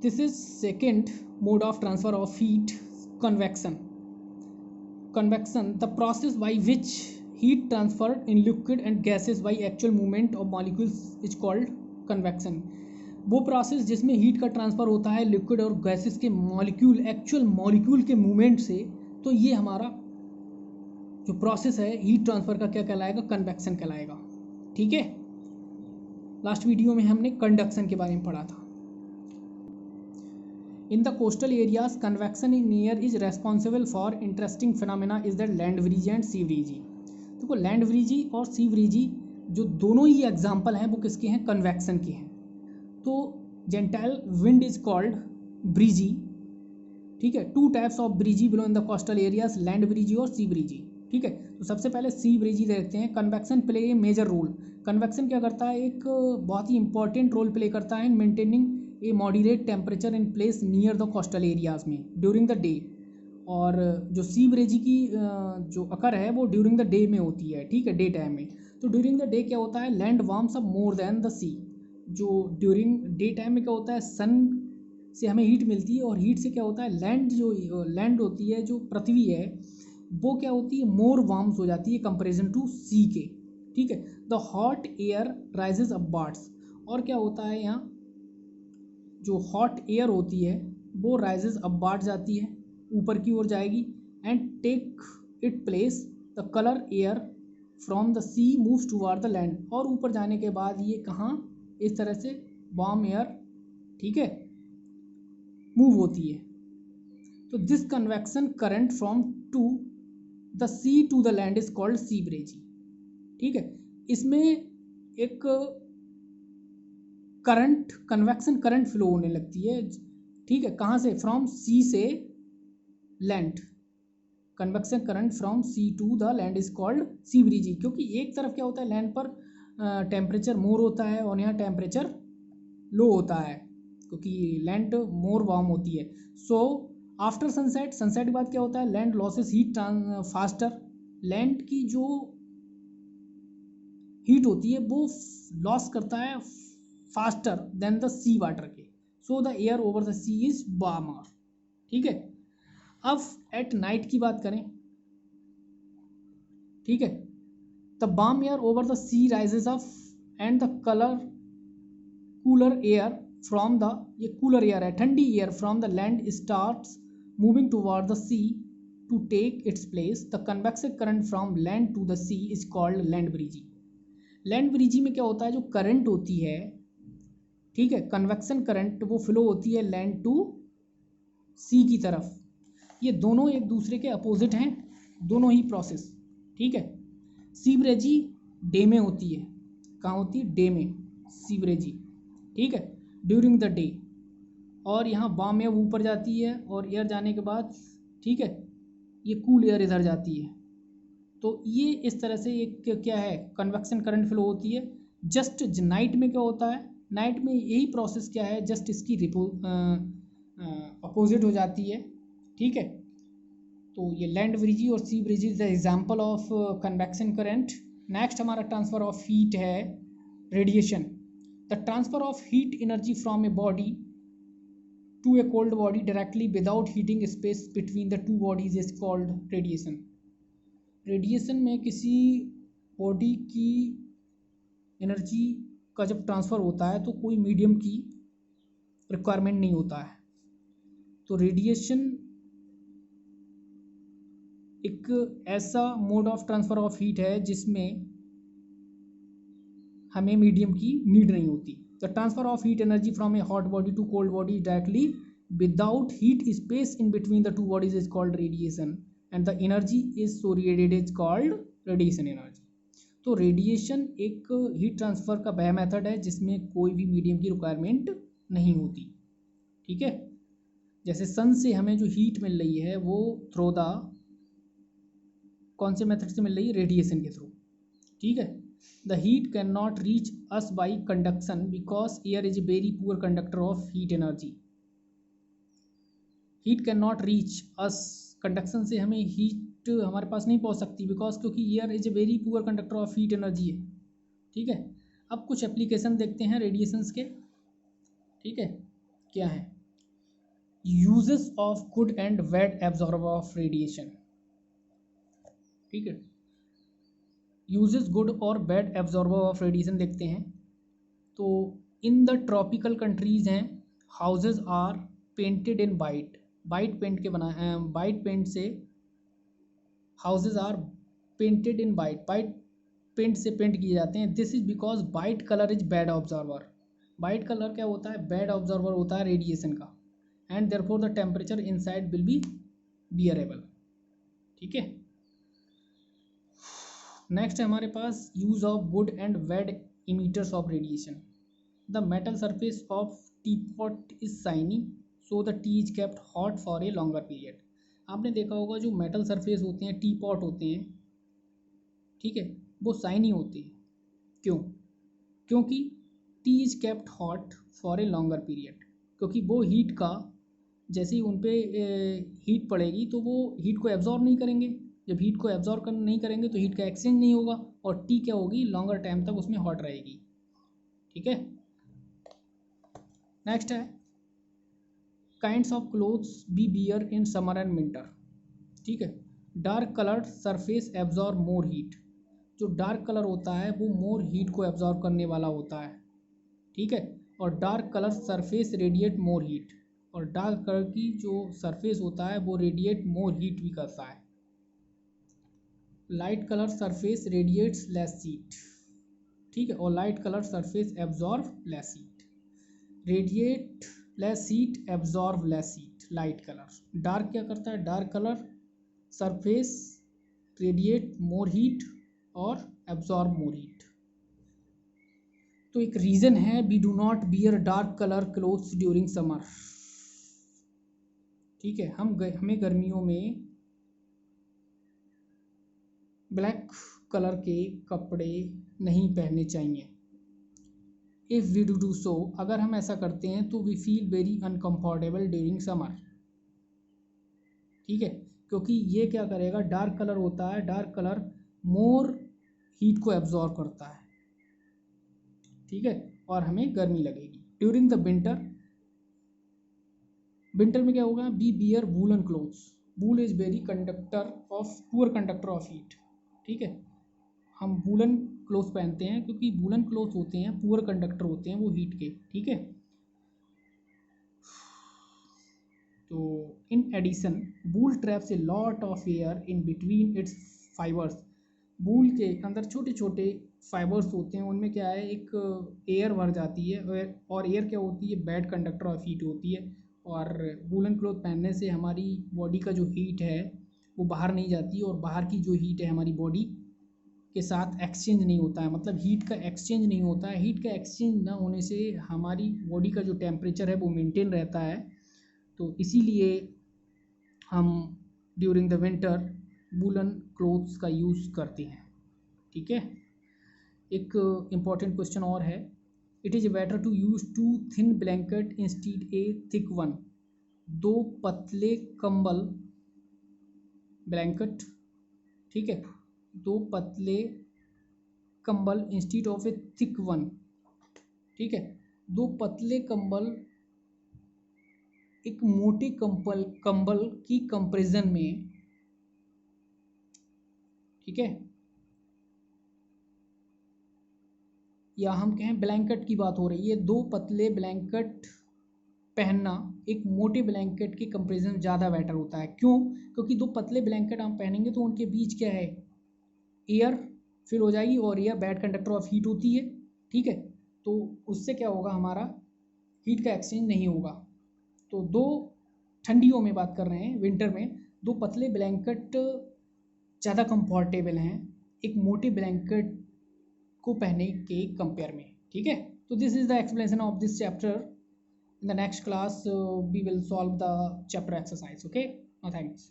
This is second mode of transfer of heat, convection. Convection, the process by which heat transferred in liquid and gases by actual movement of molecules is called convection. वो process जिसमें heat का transfer होता है liquid और gases के molecule, actual molecule के movement से, तो ये हमारा जो प्रोसेस है हीट ट्रांसफ़र का क्या कहलाएगा? कन्वेक्शन कहलाएगा। ठीक है, लास्ट वीडियो में हमने कंडक्शन के बारे में पढ़ा था। In the coastal areas, convection in air is responsible for interesting phenomena is that land breeze and sea breeze। देखो लैंड ब्रीजी और सी ब्रीजी जो दोनों ही एग्जाम्पल हैं वो किसके हैं? कन्वेक्शन के हैं। तो gentile wind is called breezy. ठीक है, two types of breezy below in the coastal areas, land breeze और सी ब्रीजी। ठीक है, तो सबसे पहले सी ब्रीजी देखते हैं। Convection play a major role. Convection क्या करता है? एक बहुत ही इंपॉर्टेंट रोल प्ले करता है in maintaining A moderate temperature in place near the coastal areas में ड्यूरिंग द डे। और जो सी ब्रीजी की जो अकर है वो ड्यूरिंग द डे में होती है। ठीक है, डे टाइम में। तो ड्यूरिंग द डे क्या होता है? Land warms up more than the sea. जो ड्यूरिंग डे टाइम में क्या होता है? सन से हमें हीट मिलती है और हीट से क्या होता है? लैंड जो लैंड होती है, जो पृथ्वी है, वो क्या होती है? मोर वार्म्स हो जाती है कंपेरिजन टू सी के। ठीक है, the hot air rises upwards. और क्या होता है यहाँ? जो हॉट एयर होती है वो राइजेज अपवार्ड जाती है, ऊपर की ओर जाएगी। And take it place the colour air from the sea moves toward the land. और ऊपर जाने के बाद ये कहाँ? इस तरह से वार्म एयर, ठीक है, मूव होती है। तो this convection current from to the sea to the land is called sea breeze. ठीक है, इसमें एक करंट, कन्वेक्शन करंट फ्लो होने लगती है। ठीक है, कहाँ से? फ्रॉम सी से land. Convection current from sea to the land is called sea breeze. क्योंकि एक तरफ क्या होता है? लैंड पर टेम्परेचर मोर होता है और यहाँ टेम्परेचर लो होता है, क्योंकि लैंड मोर वार्म होती है। सो आफ्टर सनसेट, सनसेट के बाद क्या होता है? Land losses heat faster. Land की जो हीट होती है वो लॉस करता है faster than the sea water के। So the air over the sea is warmer. ठीक है, अब एट नाइट की बात करें। ठीक है, the warm air over the sea rises up and the cooler air from the, ये कूलर एयर है, ठंडी air from the land starts moving toward the sea to take its place. The convection current from land to the sea is called land breeze. Land breeze में क्या होता है? जो current होती है, ठीक है, कन्वेक्शन करंट, वो फ्लो होती है लैंड टू सी की तरफ। ये दोनों एक दूसरे के अपोजिट हैं, दोनों ही प्रोसेस। ठीक है, सी ब्रीजी डे में होती है। कहाँ होती है? डे में सी ब्रीजी। ठीक है, ड्यूरिंग द डे। और यहाँ वार्म एयर ऊपर जाती है और एयर जाने के बाद, ठीक है, ये कूल एयर इधर जाती है। तो ये इस तरह से एक क्या है? कन्वेक्शन करंट फ्लो होती है। जस्ट नाइट में क्या होता है? नाइट में यही प्रोसेस क्या है? जस्ट इसकी अपोजिट हो जाती है। ठीक है, तो ये लैंड ब्रीजी और sea breeze is the example of convection current. Next हमारा ट्रांसफर ऑफ हीट है radiation. The transfer of heat energy from a body to a cold body directly without heating space between the two bodies is called radiation. Radiation में किसी body की energy का जब transfer होता है तो कोई मीडियम की रिक्वायरमेंट नहीं होता है। तो रेडिएशन एक ऐसा mode of transfer of heat है जिसमें हमें मीडियम की नीड नहीं होती। The transfer of heat energy from a hot body to cold body directly without heat space in between the two bodies is called radiation and the energy is so radiated is called radiation energy. तो radiation एक heat transfer का वह method है जिसमें कोई भी medium की requirement नहीं होती। ठीक है, जैसे सन से हमें जो हीट मिल रही है वो थ्रू द कौन से मेथड से मिल रही है? रेडिएशन के थ्रू। ठीक है, the heat can not reach us by conduction because air is a very poor conductor of heat energy. Heat can not reach us, conduction से हमें हीट हमारे पास नहीं पहुंच सकती, बिकॉज क्योंकि air is a very poor conductor of heat energy है। ठीक है, अब कुछ एप्लीकेशन देखते हैं रेडिएशंस के। ठीक है, क्या है? Uses of good and bad absorber of radiation. ठीक है, यूजेस गुड और बैड एब्जॉर्बर ऑफ रेडिएशन देखते हैं। तो इन द ट्रॉपिकल कंट्रीज हैं, houses are painted in white, white paint के बना वाइट पेंट से houses are painted in white, white paint से पेंट किए जाते हैं। This is because white colour is bad observer, white colour क्या होता है, बैड ऑब्जर्वर होता है रेडिएशन का, and therefore the temperature inside will be bearable. ठीक है, नेक्स्ट है हमारे पास use of good and bad emitters of radiation. The metal surface of tea pot is shiny so the tea is kept hot for a longer period. आपने देखा होगा जो metal surface होते हैं, टी पॉट होते हैं, ठीक है, वो शाइनी होते हैं। क्यों? क्योंकि T is kept hot for a longer period, क्योंकि वो हीट का जैसे ही उन पर हीट पड़ेगी तो वो हीट को एब्जॉर्ब नहीं करेंगे। जब हीट को एब्जॉर्ब नहीं करेंगे तो हीट का एक्सचेंज नहीं होगा और टी क्या होगी, लॉन्गर टाइम तक उसमें हॉट रहेगी। ठीक है, नेक्स्ट है kinds of clothes be bear in summer and winter. ठीक है, dark coloured surface absorb more heat, जो डार्क कलर होता है वो मोर हीट को एब्जॉर्ब करने वाला होता है। ठीक है, और dark colour surface radiate more heat, और डार्क कलर की जो सरफेस होता है वो रेडिएट मोर हीट भी करता है। Light colour surface radiates less heat. ठीक है, और light colour surface absorb less heat, radiate less heat, absorb less heat. Light colour, dark क्या करता है, dark colour surface radiate more heat और एब्जॉर्ब मोर हीट। तो एक रीज़न है we do not bear dark colour clothes during summer. ठीक है, हमें गर्मियों में ब्लैक कलर के कपड़े नहीं पहनने चाहिए। इफ़ वी डू सो, अगर हम ऐसा करते हैं तो we feel very uncomfortable during summer. ठीक है, क्योंकि ये क्या करेगा, डार्क कलर होता है, डार्क कलर मोर हीट को एब्जॉर्ब करता है। ठीक है, और हमें गर्मी लगेगी। ड्यूरिंग द विंटर, विंटर में क्या होगा, be bear woollen clothes, wool is very conductor of poor conductor of heat. ठीक है, हम वूलन क्लोथ पहनते हैं क्योंकि वूलन क्लोथ होते हैं पुअर कंडक्टर होते हैं वो हीट के। ठीक है, तो in addition wool traps a lot of air in between its fibres. Wool के अंदर छोटे छोटे फाइबर्स होते हैं, उनमें क्या है, एक एयर भर जाती है, और एयर क्या होती है, बैड कंडक्टर ऑफ हीट होती है। और वूलन क्लोथ पहनने से हमारी बॉडी का जो हीट है वो बाहर नहीं जाती, और बाहर की जो हीट है हमारी बॉडी के साथ एक्सचेंज नहीं होता है, मतलब हीट का एक्सचेंज नहीं होता है। हीट का एक्सचेंज ना होने से हमारी बॉडी का जो टेम्परेचर है वो मेंटेन रहता है। तो इसीलिए हम during the winter woollen clothes का यूज़ करते हैं। ठीक है, एक इम्पॉर्टेंट क्वेश्चन और है, it is better to use 2 thin blanket instead a thick one. 2 पतले कंबल ब्लैंकेट, ठीक है, 2 पतले कंबल instead of a thick one. ठीक है, 2 पतले कंबल एक मोटे कंबल की कंपैरिजन में। ठीक है, या हम कहें ब्लैंकेट की बात हो रही है, 2 पतले ब्लैंकेट पहनना एक मोटे ब्लैंकेट के कंपैरिजन ज़्यादा बेटर होता है। क्यों? क्योंकि 2 पतले ब्लैंकेट हम पहनेंगे तो उनके बीच क्या है, एयर फिल हो जाएगी, और air bad conductor of heat होती है। ठीक है, तो उससे क्या होगा, हमारा हीट का एक्सचेंज नहीं होगा। तो 2 ठंडियों में बात कर रहे हैं, विंटर में 2 पतले ब्लैंकेट ज़्यादा कंफर्टेबल हैं एक मोटे ब्लैंकेट को पहने के कंपेयर में। ठीक है, तो this is the explanation of this chapter. In the next class we will solve the chapter exercise. Okay, no thanks.